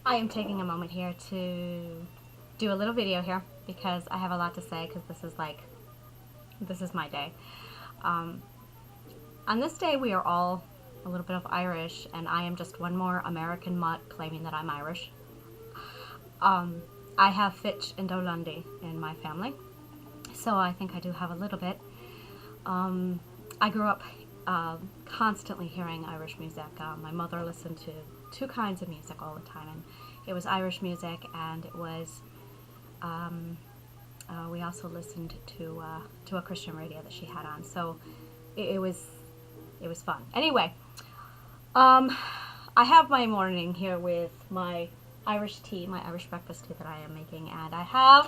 I am taking a moment here to do a little video here because I have a lot to say because this is my day. Um, on this day we are all a little bit of Irish, and I am just one more American mutt claiming that I'm Irish. Um, I have Fitch and Dolundi in my family, so I think I do have a little bit. I grew up constantly hearing Irish music. My mother listened to two kinds of music all the time, and it was Irish music, and it was we also listened to a Christian radio that she had on. So it was fun. Anyway, I have my morning here with my Irish tea, my Irish breakfast tea that I am making, and I have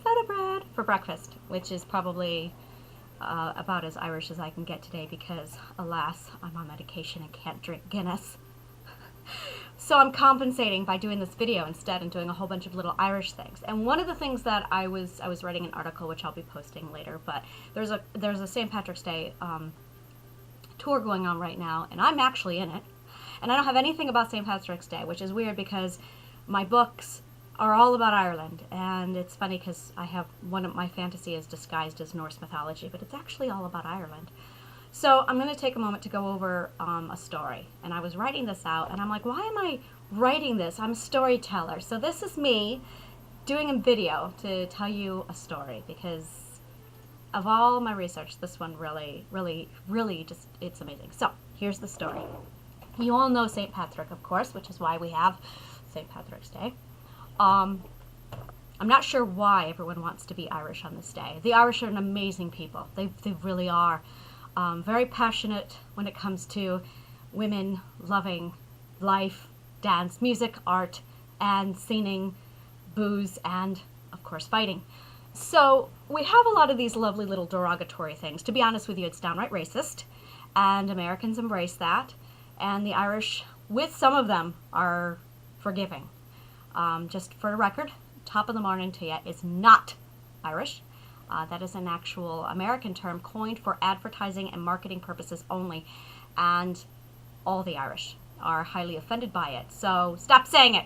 feta bread for breakfast, which is probably about as Irish as I can get today because, alas, I'm on medication and can't drink Guinness. So I'm compensating by doing this video instead and doing a whole bunch of little Irish things. And one of the things that I was writing an article which I'll be posting later, but there's a St. Patrick's Day tour going on right now, and I'm actually in it. And I don't have anything about St. Patrick's Day, which is weird because my books are all about Ireland, and it's funny because I have one of my fantasy is disguised as Norse mythology, but it's actually all about Ireland. So I'm going to take a moment to go over a story, and I was writing this out, and I'm like, why am I writing this? I'm a storyteller. So this is me doing a video to tell you a story, because of all my research, this one really just, it's amazing. So here's the story. You all know St. Patrick, of course, which is why we have St. Patrick's Day. I'm not sure why everyone wants to be Irish on this day. The Irish are an amazing people. They really are. Very passionate when it comes to women loving life, dance, music, art, and singing, booze, and, of course, fighting. So we have a lot of these lovely little derogatory things. To be honest with you, it's downright racist, and Americans embrace that, and the Irish, with some of them, are forgiving. Just for the record, top of the morning to you is not Irish. That is an actual American term coined for advertising and marketing purposes only, and all the Irish are highly offended by it. So stop saying it.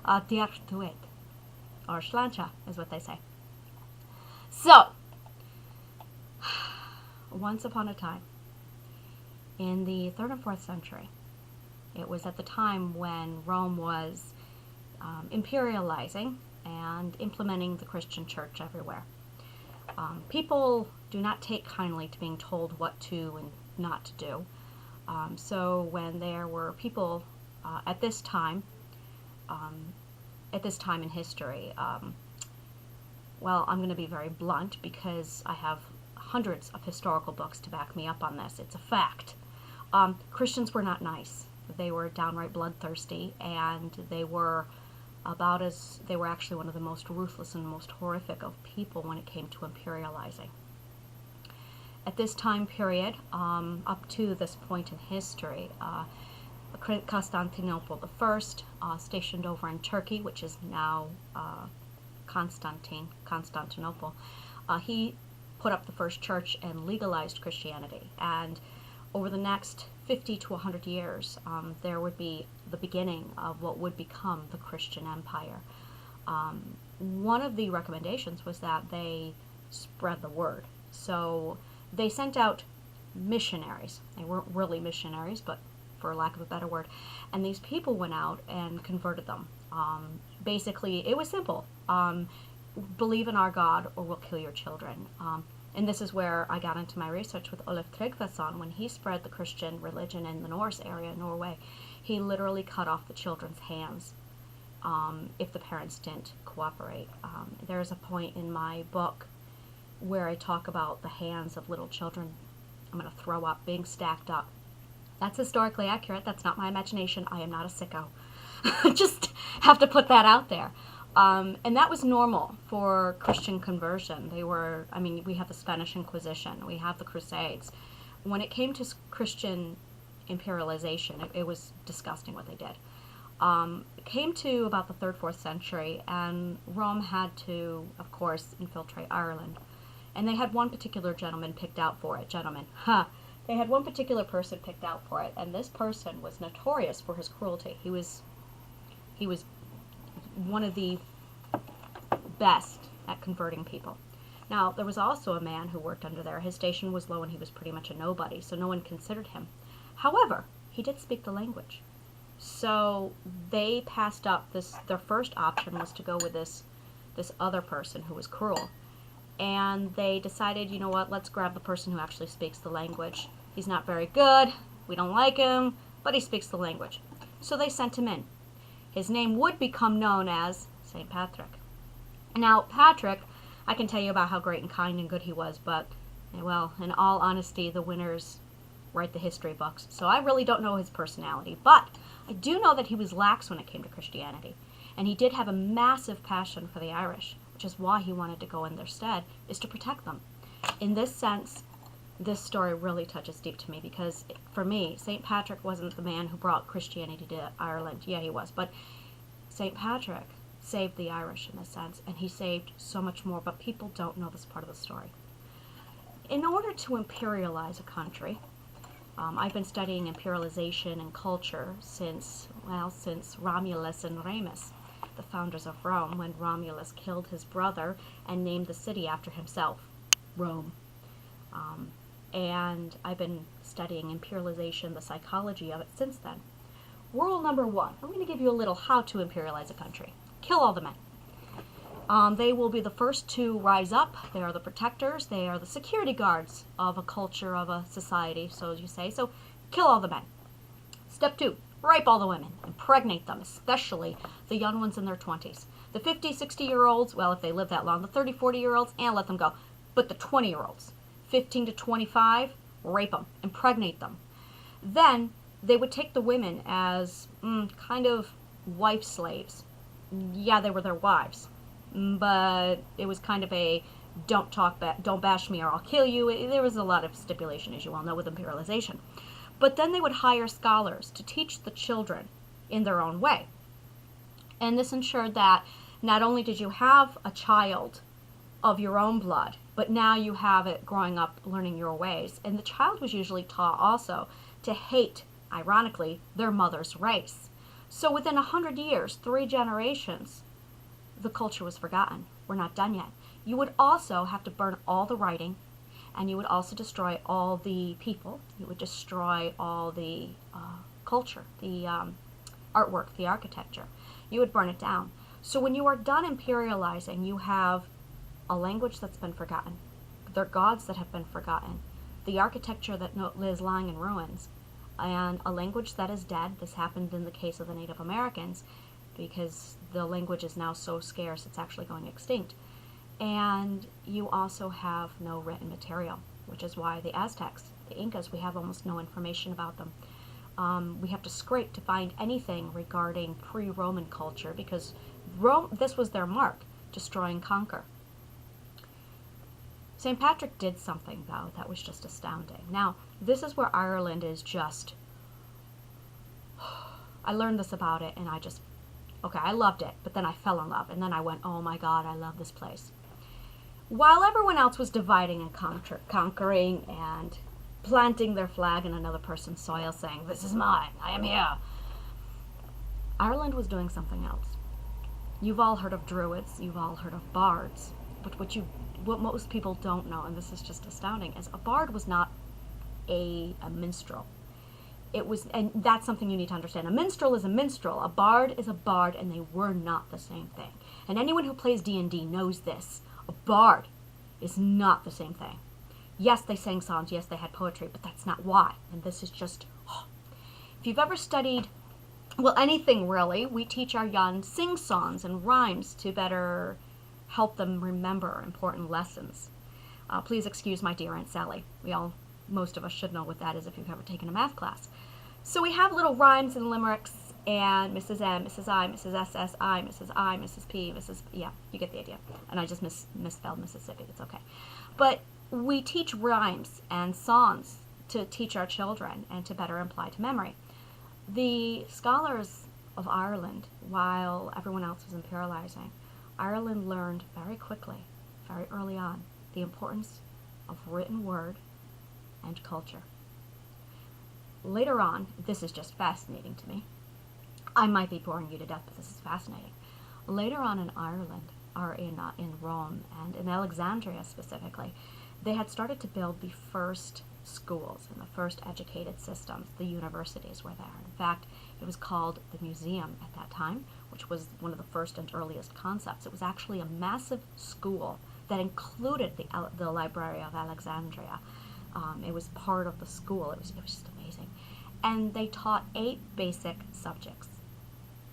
Dhuit, or sláinte, is what they say. So, once upon a time, in the 3rd and 4th century, it was at the time when Rome was imperializing and implementing the Christian church everywhere. People do not take kindly to being told what to and not to do. So when there were people at this time in history, well, I'm going to be very blunt because I have hundreds of historical books to back me up on this. It's a fact. Christians were not nice. They were downright bloodthirsty, and they were actually one of the most ruthless and most horrific of people when it came to imperializing. At this time period, up to this point in history, Constantinople I, stationed over in Turkey, which is now Constantinople, he put up the first church and legalized Christianity. And over the next 50 to 100 years, there would be the beginning of what would become the Christian Empire. One of the recommendations was that they spread the word. So they sent out missionaries. They weren't really missionaries, but for lack of a better word. And these people went out and converted them. Basically, it was simple. Believe in our God or we'll kill your children. And this is where I got into my research with Olaf Tryggvason. When he spread the Christian religion in the Norse area, Norway, he literally cut off the children's hands if the parents didn't cooperate. There's a point in my book where I talk about the hands of little children, I'm going to throw up, being stacked up. That's historically accurate. That's not my imagination. I am not a sicko. Just have to put that out there. And that was normal for Christian conversion. We have the Spanish Inquisition, we have the Crusades. When it came to Christian imperialization, it was disgusting what they did. It came to about the 3rd, 4th century, and Rome had to, of course, infiltrate Ireland. And they had one particular gentleman picked out for it. They had one particular person picked out for it, and this person was notorious for his cruelty. He was one of the best at converting people. Now, there was also a man who worked under there. His station was low and he was pretty much a nobody, so no one considered him. However, he did speak the language. So they passed up this, their first option was to go with this other person who was cruel. And they decided, you know what, let's grab the person who actually speaks the language. He's not very good, we don't like him, but he speaks the language. So they sent him in. His name would become known as St. Patrick. Now, Patrick, I can tell you about how great and kind and good he was, but, well, in all honesty, the winners write the history books. So I really don't know his personality, but I do know that he was lax when it came to Christianity. And he did have a massive passion for the Irish, which is why he wanted to go in their stead, is to protect them. In this sense, this story really touches deep to me because, for me, St. Patrick wasn't the man who brought Christianity to Ireland. Yeah, he was, but St. Patrick saved the Irish in a sense, and he saved so much more, but people don't know this part of the story. In order to imperialize a country, I've been studying imperialization and culture since Romulus and Remus, the founders of Rome, when Romulus killed his brother and named the city after himself, Rome. And I've been studying imperialization, the psychology of it since then. Rule number 1, I'm going to give you a little how to imperialize a country. Kill all the men. They will be the first to rise up. They are the protectors. They are the security guards of a culture, of a society, so as you say. So kill all the men. Step 2, rape all the women. Impregnate them, especially the young ones in their 20s. The 50, 60-year-olds, well, if they live that long, the 30, 40-year-olds, and let them go. But the 20-year-olds, 15 to 25, rape them, impregnate them. Then they would take the women as kind of wife slaves. Yeah, they were their wives, but it was kind of a don't bash me or I'll kill you. There was a lot of stipulation, as you all know, with imperialization. But then they would hire scholars to teach the children in their own way. And this ensured that not only did you have a child of your own blood, but now you have it growing up learning your ways. And the child was usually taught also to hate, ironically, their mother's race. So within 100 years, 3 generations, the culture was forgotten. We're not done yet. You would also have to burn all the writing, and you would also destroy all the people. You would destroy all the culture, the artwork, the architecture. You would burn it down. So when you are done imperializing, you have a language that's been forgotten, their gods that have been forgotten, the architecture that is lying in ruins, and a language that is dead. This happened in the case of the Native Americans because the language is now so scarce it's actually going extinct. And you also have no written material, which is why the Aztecs, the Incas, we have almost no information about them. We have to scrape to find anything regarding pre-Roman culture because this was their mark, destroy and conquer. St. Patrick did something, though, that was just astounding. Now, this is where Ireland is just... I learned this about it, and I loved it, but then I fell in love, and then I went, oh my God, I love this place. While everyone else was dividing and conquering and planting their flag in another person's soil, saying, this is mine, I am here, Ireland was doing something else. You've all heard of druids, you've all heard of bards, but what most people don't know, and this is just astounding, is a bard was not a minstrel. It was, and that's something you need to understand. A minstrel is a minstrel. A bard is a bard, and they were not the same thing. And anyone who plays D&D knows this. A bard is not the same thing. Yes, they sang songs. Yes, they had poetry, but that's not why. And this is just, if you've ever studied, well, anything really, we teach our young sing songs and rhymes to better help them remember important lessons. Please excuse my dear Aunt Sally. Most of us should know what that is if you've ever taken a math class. So we have little rhymes and limericks, and Mrs. M, Mrs. I, Mrs. S, I, Mrs. I, Mrs. P, Mrs. Yeah, you get the idea. And I just misspelled Mississippi. It's okay. But we teach rhymes and songs to teach our children and to better imply to memory. The scholars of Ireland, while everyone else was imperializing, Ireland learned very quickly, very early on, the importance of written word and culture. Later on, this is just fascinating to me. I might be boring you to death, but this is fascinating. Later on in Ireland, or in Rome, and in Alexandria specifically, they had started to build the first schools and the first educated systems. The universities were there. In fact, it was called the museum at that time, which was one of the first and earliest concepts. It was actually a massive school that included the Library of Alexandria. It was part of the school. It was just amazing. And they taught 8 basic subjects.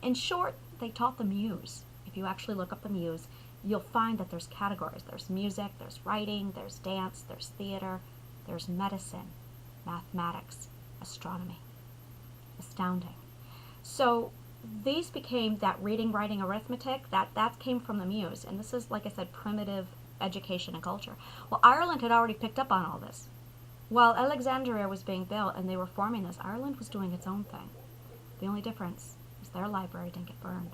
In short, they taught the muse. If you actually look up the muse, you'll find that there's categories. There's music, there's writing, there's dance, there's theater, there's medicine, mathematics, astronomy. Astounding. So these became that reading, writing, arithmetic, that came from the muse. And this is, like I said, primitive education and culture. Well, Ireland had already picked up on all this. While Alexandria was being built and they were forming this, Ireland was doing its own thing. The only difference was their library didn't get burned.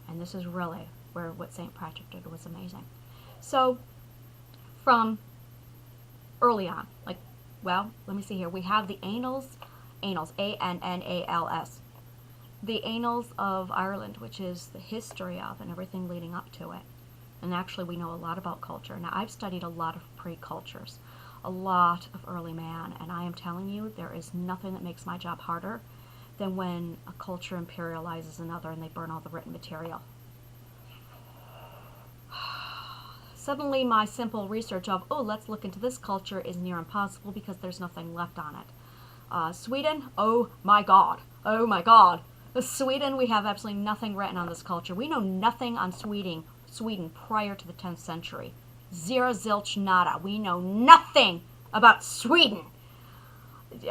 And this is really where what St. Patrick did was amazing. So from early on, like, well, let me see here. We have the Annals, A-N-N-A-L-S. The Annals of Ireland, which is the history of and everything leading up to it. And actually we know a lot about culture. Now, I've studied a lot of pre-cultures, a lot of early man, and I am telling you, there is nothing that makes my job harder than when a culture imperializes another and they burn all the written material. Suddenly my simple research of, oh, let's look into this culture is near impossible because there's nothing left on it. Sweden, oh my God. Sweden, we have absolutely nothing written on this culture. We know nothing on Sweden prior to the 10th century. Zero, zilch, nada. We know nothing about Sweden.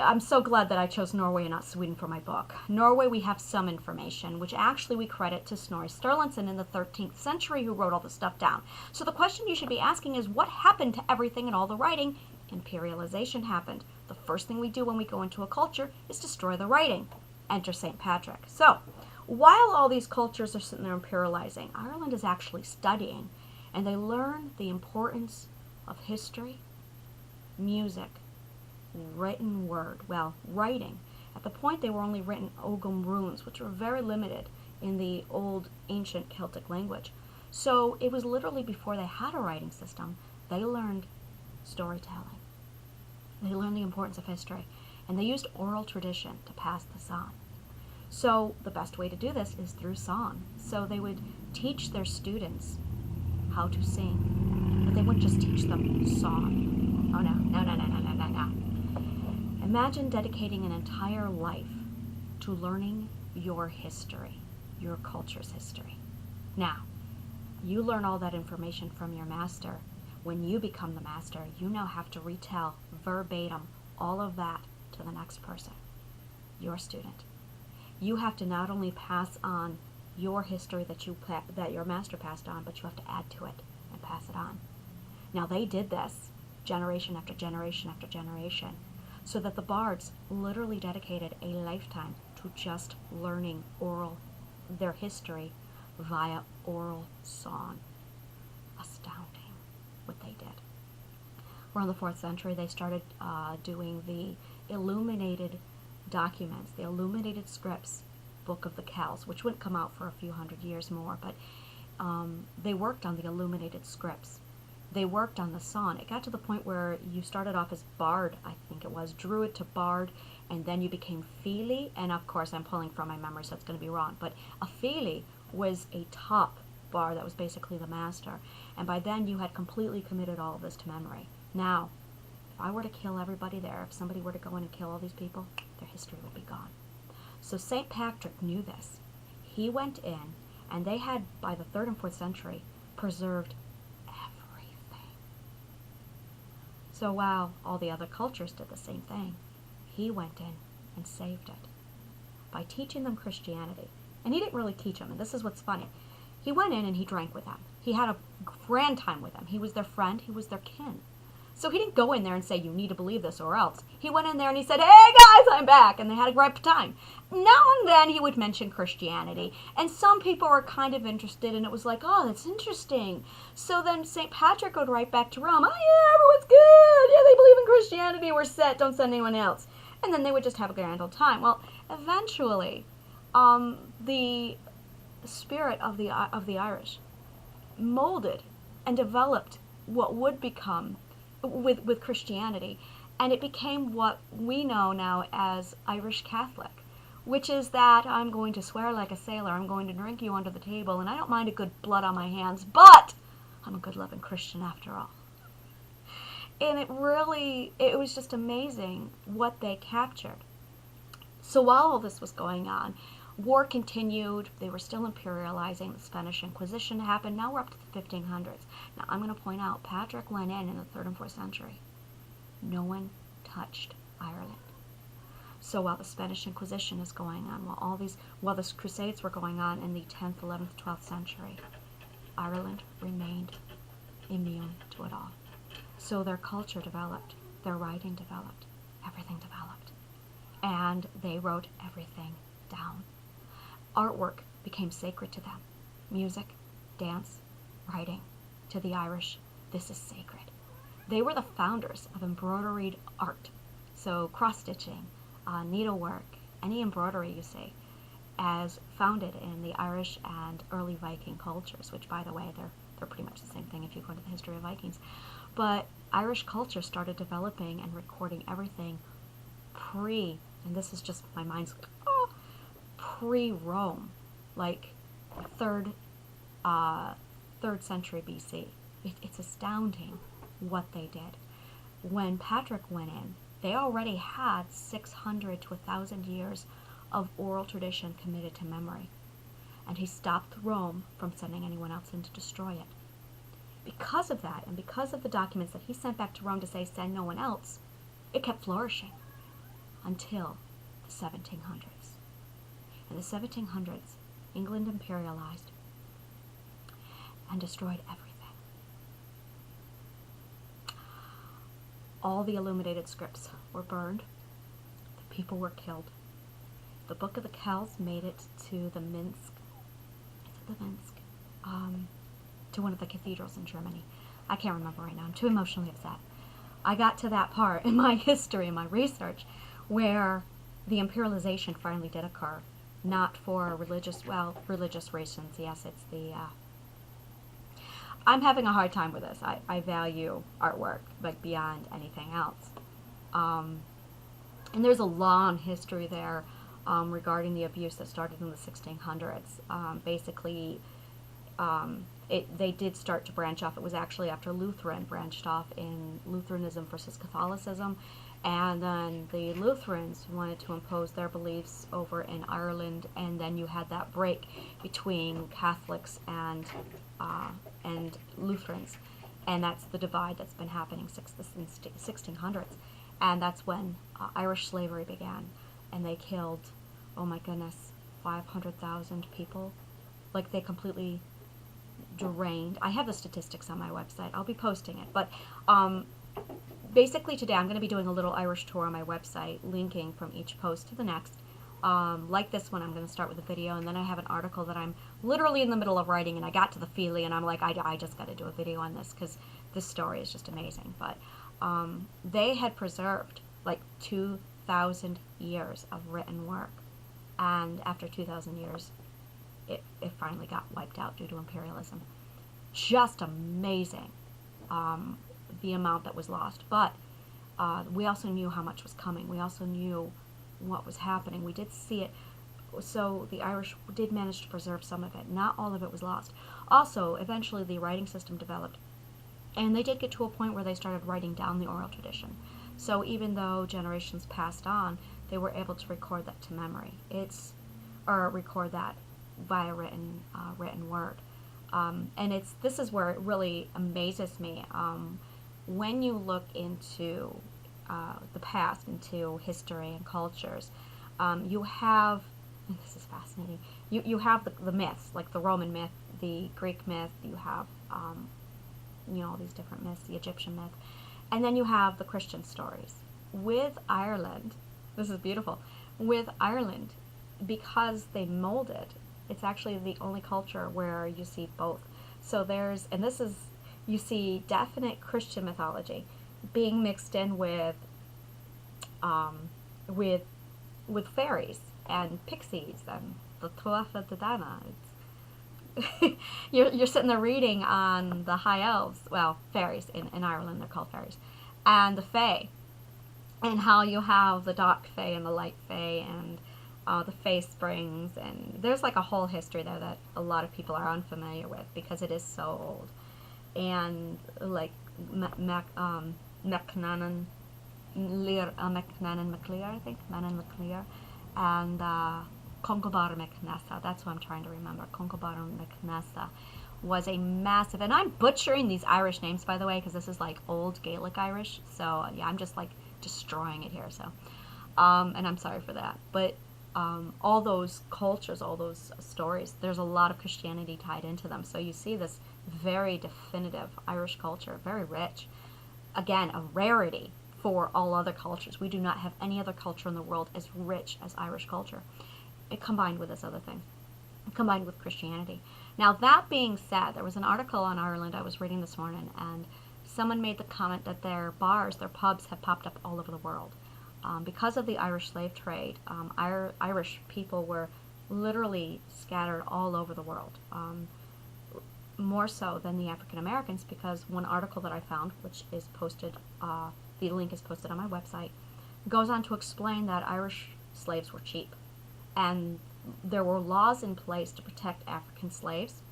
I'm so glad that I chose Norway and not Sweden for my book. Norway, we have some information, which actually we credit to Snorri Sturluson in the 13th century, who wrote all this stuff down. So the question you should be asking is, what happened to everything and all the writing? Imperialization happened. The first thing we do when we go into a culture is destroy the writing. Enter St. Patrick. So, while all these cultures are sitting there imperializing, Ireland is actually studying, and they learn the importance of history, music, written word, writing. At the point they were only written Ogham runes, which were very limited in the old ancient Celtic language. So it was literally before they had a writing system, they learned storytelling. They learned the importance of history, and they used oral tradition to pass this on. So the best way to do this is through song. So they would teach their students how to sing, but they wouldn't just teach them song. Oh no. Imagine dedicating an entire life to learning your history, your culture's history. Now, you learn all that information from your master. When you become the master, you now have to retell verbatim all of that to the next person, your student. You have to not only pass on your history that your master passed on, but you have to add to it and pass it on. Now, they did this generation after generation after generation, so that the bards literally dedicated a lifetime to just learning their history via oral song. Astounding what they did. Around the 4th century, they started doing the illuminated documents, the illuminated scripts, Book of the Kells, which wouldn't come out for a few hundred years more, but they worked on the illuminated scripts. They worked on the song. It got to the point where you started off as bard, I think it was, druid to bard, and then you became feely, and of course I'm pulling from my memory, so it's going to be wrong, but a feely was a top bard that was basically the master, and by then you had completely committed all of this to memory. Now, if I were to kill everybody there, if somebody were to go in and kill all these people, their history would be gone. So St. Patrick knew this. He went in, and they had, by the 3rd and 4th century, preserved everything. So while all the other cultures did the same thing, he went in and saved it by teaching them Christianity. And he didn't really teach them, and this is what's funny. He went in and he drank with them. He had a grand time with them. He was their friend. He was their kin. So he didn't go in there and say, you need to believe this or else. He went in there and he said, hey guys, I'm back. And they had a great time. Now and then he would mention Christianity. And some people were kind of interested, and it was like, oh, that's interesting. So then St. Patrick would write back to Rome, oh yeah, everyone's good. Yeah, they believe in Christianity. We're set. Don't send anyone else. And then they would just have a grand old time. Well, eventually, the spirit of the Irish molded and developed what would become with Christianity, and it became what we know now as Irish Catholic, which is that I'm going to swear like a sailor, I'm going to drink you under the table, and I don't mind a good blood on my hands, but I'm a good loving Christian after all. And it was just amazing what they captured. So while all this was going on, war continued. They were still imperializing. The Spanish Inquisition happened. Now we're up to the 1500s. Now I'm going to point out, Patrick went in the 3rd and 4th century. No one touched Ireland. So while the Spanish Inquisition is going on, while the Crusades were going on in the 10th, 11th, 12th century, Ireland remained immune to it all. So their culture developed, their writing developed, everything developed. And they wrote everything down. Artwork became sacred to them. Music, dance, writing. To the Irish, this is sacred. They were the founders of embroidered art. So cross-stitching, needlework, any embroidery you see, as founded in the Irish and early Viking cultures, which, by the way, they're pretty much the same thing if you go into the history of Vikings. But Irish culture started developing and recording everything and this is just my mind's, pre-Rome, like 3rd century BC. It's astounding what they did. When Patrick went in, they already had 600 to 1,000 years of oral tradition committed to memory. And he stopped Rome from sending anyone else in to destroy it. Because of that, and because of the documents that he sent back to Rome to say, send no one else, it kept flourishing until the 1700s. In the 1700s, England imperialized and destroyed everything. All the illuminated scripts were burned. The people were killed. The Book of the Kells made it to the Minsk, to one of the cathedrals in Germany. I can't remember right now. I'm too emotionally upset. I got to that part in my history, in my research, where the imperialization finally did occur. Not for religious reasons. Yes, it's the... I'm having a hard time with this. I value artwork, but beyond anything else. And there's a long history there regarding the abuse that started in the 1600s. Basically, they did start to branch off. It was actually after Lutheran branched off in Lutheranism versus Catholicism, and then the Lutherans wanted to impose their beliefs over in Ireland, and then you had that break between Catholics and Lutherans, and that's the divide that's been happening since the 1600s, and that's when Irish slavery began, and they killed, oh my goodness, 500,000 people. Like, they completely drained. I have the statistics on my website. I'll be posting it. But basically today I'm going to be doing a little Irish tour on my website, linking from each post to the next. Like this one, I'm going to start with a video, and then I have an article that I'm literally in the middle of writing, and I got to the feeling, and I'm like, I just got to do a video on this, because this story is just amazing. But they had preserved like 2,000 years of written work, and after 2,000 years, it finally got wiped out due to imperialism. Just amazing, the amount that was lost. But we also knew how much was coming. We also knew what was happening. We did see it. So the Irish did manage to preserve some of it. Not all of it was lost. Also, eventually the writing system developed, and they did get to a point where they started writing down the oral tradition. So even though generations passed on, they were able to record that to memory. Or record that via written word. And this is where it really amazes me. When you look into the past, into history and cultures, you have, and this is fascinating, you have the myths, like the Roman myth, the Greek myth, you have all these different myths, the Egyptian myth, and then you have the Christian stories. With Ireland, this is beautiful, with Ireland, because they molded, it's actually the only culture where you see both. So you see definite Christian mythology being mixed in with fairies and pixies and the Tuatha De Danann. you're sitting there reading on the high elves, well, fairies, in Ireland they're called fairies, and the fae, and how you have the dark fae and the light fae, and the fae springs, and there's like a whole history there that a lot of people are unfamiliar with because it is so old. And like MacNanan MacLear, I think, Manan MacLear, and Concobar MacNessa, that's what I'm trying to remember. Concobar MacNessa was a massive, and I'm butchering these Irish names, by the way, because this is like old Gaelic Irish, so yeah, I'm just like destroying it here, so, and I'm sorry for that, but all those cultures, all those stories, there's a lot of Christianity tied into them, so you see this very definitive Irish culture, very rich, again, a rarity for all other cultures. We do not have any other culture in the world as rich as Irish culture, it combined with this other thing, combined with Christianity. Now, that being said, there was an article on Ireland I was reading this morning, and someone made the comment that their bars, their pubs, have popped up all over the world. Because of the Irish slave trade, Irish people were literally scattered all over the world, more so than the African Americans, because one article that I found, which is posted, the link is posted on my website, goes on to explain that Irish slaves were cheap, and there were laws in place to protect African slaves.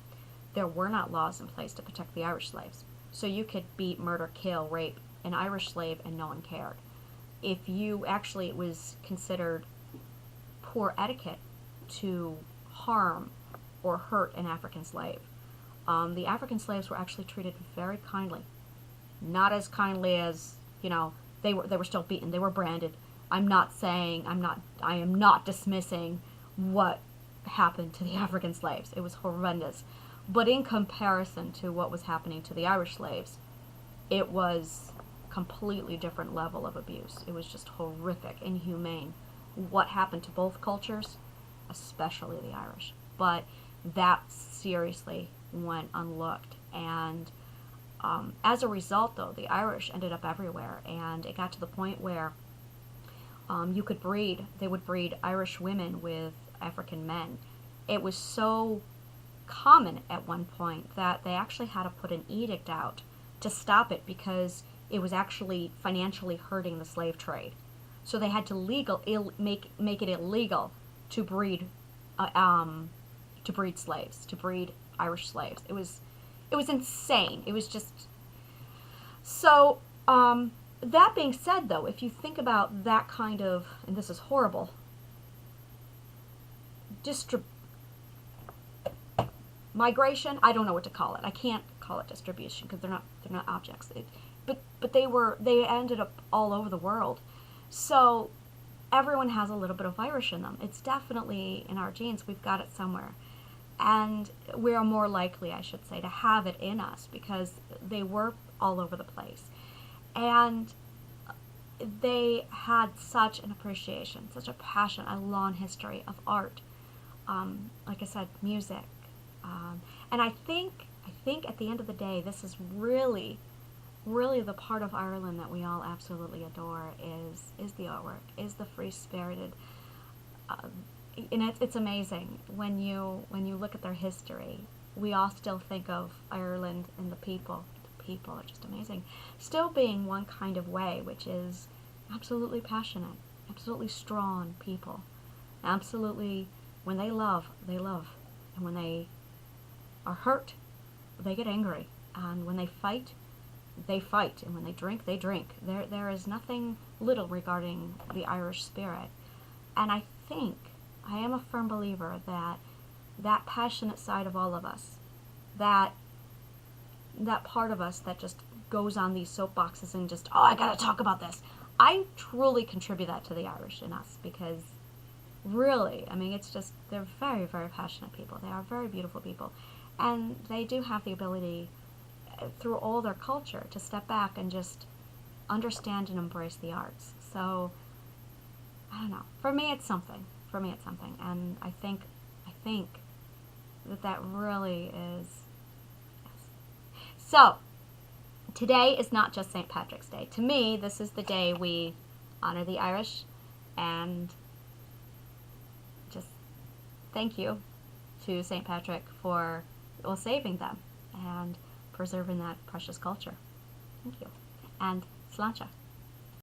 There were not laws in place to protect the Irish slaves. So you could beat, murder, kill, rape an Irish slave and no one cared. If you actually, it was considered poor etiquette to harm or hurt an African slave. The African slaves were actually treated very kindly. Not as kindly as, you know, they were still beaten, they were branded. I am not dismissing what happened to the African slaves. It was horrendous. But in comparison to what was happening to the Irish slaves, it was completely different level of abuse. It was just horrific, inhumane. What happened to both cultures, especially the Irish. But that seriously went unlooked. And as a result, though, the Irish ended up everywhere. And it got to the point where they would breed Irish women with African men. It was so common at one point that they actually had to put an edict out to stop it because it was actually financially hurting the slave trade. So they had to make it illegal to breed slaves, to breed Irish slaves. It was insane. It was just so. That being said, though, if you think about that kind of, and this is horrible, migration, I don't know what to call it. I can't call it distribution because they're not objects. But they ended up all over the world. So everyone has a little bit of Irish in them. It's definitely in our genes. We've got it somewhere. And we are more likely, I should say, to have it in us because they were all over the place. And they had such an appreciation, such a passion, a long history of art. Like I said, music. And I think at the end of the day, this is really the part of Ireland that we all absolutely adore is the artwork, is the free-spirited. And it's amazing when you look at their history. We all still think of Ireland and the people. People are just amazing. Still being one kind of way, which is absolutely passionate, absolutely strong people. Absolutely, when they love, they love. And when they are hurt, they get angry. And when they fight, they fight. And when they drink, they drink. There is nothing little regarding the Irish spirit. And I am a firm believer that passionate side of all of us, that part of us that just goes on these soapboxes and just, I gotta talk about this. I truly contribute that to the Irish in us because really, I mean, it's just, they're very, very passionate people. They are very beautiful people. And they do have the ability, through all their culture, to step back and just understand and embrace the arts. So, I don't know. For me, it's something. And I think that really is. So, today is not just St. Patrick's Day. To me, this is the day we honor the Irish and just thank you to St. Patrick for well, saving them and preserving that precious culture. Thank you. And sláinte.